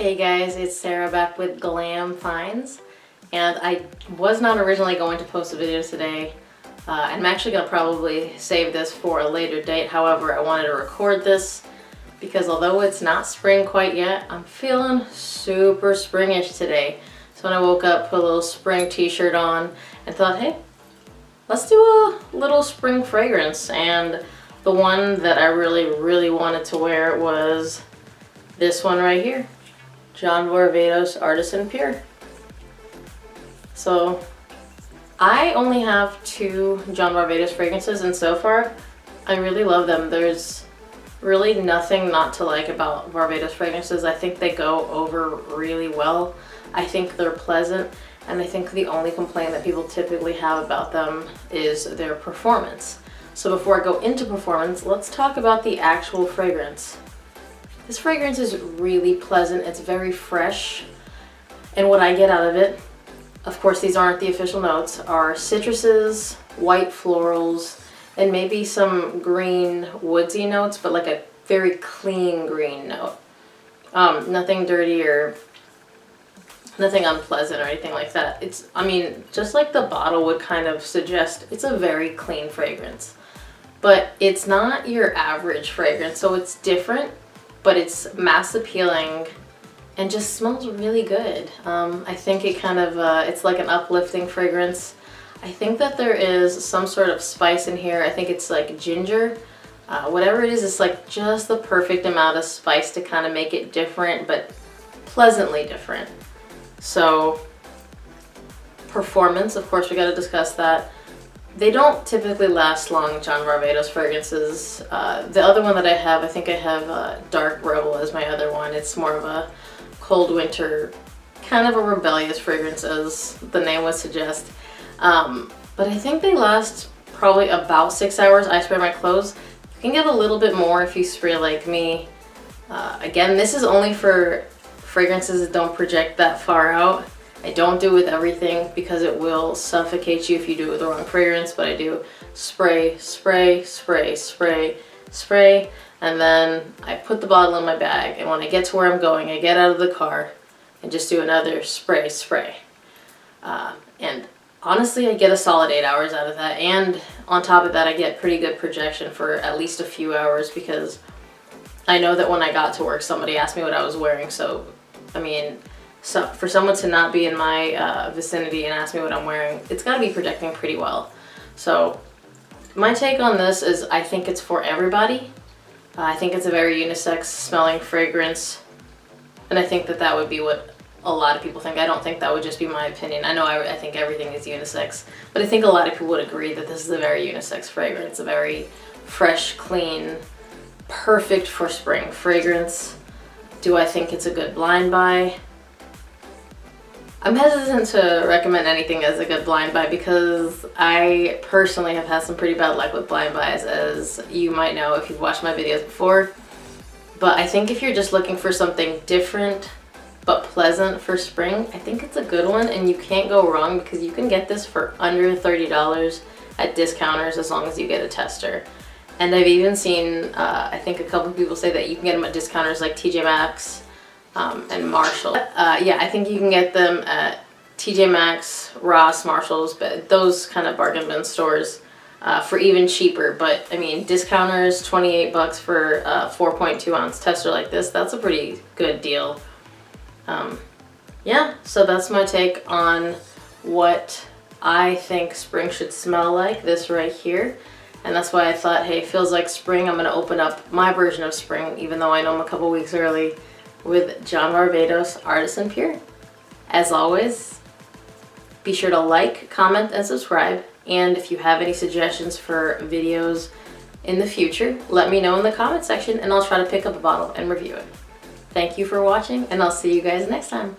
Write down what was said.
Hey guys, it's Sarah back with Glam Finds, and I was not originally going to post a video today. I'm actually going to probably save this for a later date. However, I wanted to record this because although it's not spring quite yet, I'm feeling super springish today. So when I woke up, put a little spring t-shirt on and thought, hey, let's do a little spring fragrance. And the one that I really wanted to wear was this one right here. Varvatos Artisan Pure. So I only have 2 Varvatos fragrances, and so far I really love them. There's really nothing not to like about Varvatos fragrances. I think they go over really well. I think they're pleasant, and I think the only complaint that people typically have about them is their performance. So before I go into performance, let's talk about the actual fragrance. This fragrance is really pleasant. It's very fresh, and what I get out of it, of course these aren't the official notes, are citruses, white florals, and maybe some green woodsy notes, but like a very clean green note. Nothing dirty or nothing unpleasant or anything like that. It's, I mean, just like the bottle would kind of suggest, it's a very clean fragrance. But it's not your average fragrance, so it's different. But it's mass appealing and just smells really good. I think it kind of, it's like an uplifting fragrance. I think that there is some sort of spice in here. I think it's like ginger. Whatever it is, it's like just the perfect amount of spice to kind of make it different, but pleasantly different. So, performance, of course we gotta discuss that. They don't typically last long, Varvatos fragrances. The other one that I have, I think I have Dark Rebel as my other one. It's more of a cold winter, kind of a rebellious fragrance as the name would suggest. But I think they last probably about 6 hours. I spray my clothes. You can get a little bit more if you spray like me. Again, this is only for fragrances that don't project that far out. I don't do it with everything because it will suffocate you if you do it with the wrong fragrance, but I do spray, spray, spray, spray, spray, and then I put the bottle in my bag, and when I get to where I'm going, I get out of the car and just do another spray, spray. And honestly, I get a solid 8 hours out of that, and on top of that, I get pretty good projection for at least a few hours because I know that when I got to work, somebody asked me what I was wearing, so, I mean, so for someone to not be in my vicinity and ask me what I'm wearing, it's got to be projecting pretty well. So my take on this is I think it's for everybody. I think it's a very unisex smelling fragrance, and I think that that would be what a lot of people think. I don't think that would just be my opinion. I know I think everything is unisex, but I think a lot of people would agree that this is a very unisex fragrance, a very fresh, clean, perfect for spring fragrance. Do I think it's a good blind buy? I'm hesitant to recommend anything as a good blind buy because I personally have had some pretty bad luck with blind buys, as you might know if you've watched my videos before. But I think if you're just looking for something different but pleasant for spring, I think it's a good one, and you can't go wrong because you can get this for under $30 at discounters as long as you get a tester. And I've even seen, I think a couple of people say that you can get them at discounters like TJ Maxx, and Marshall. Yeah, I think you can get them at TJ Maxx, Ross, Marshalls, but those kind of bargain bin stores for even cheaper. But I mean, discounters, 28 bucks for a 4.2 ounce tester like this, that's a pretty good deal. Yeah, so that's my take on what I think spring should smell like, this right here. And that's why I thought, hey, it feels like spring. I'm gonna open up my version of spring, even though I know I'm a couple weeks early, with Varvatos Artisan Pure. As always, be sure to like, comment, and subscribe. And if you have any suggestions for videos in the future, let me know in the comment section and I'll try to pick up a bottle and review it. Thank you for watching, and I'll see you guys next time.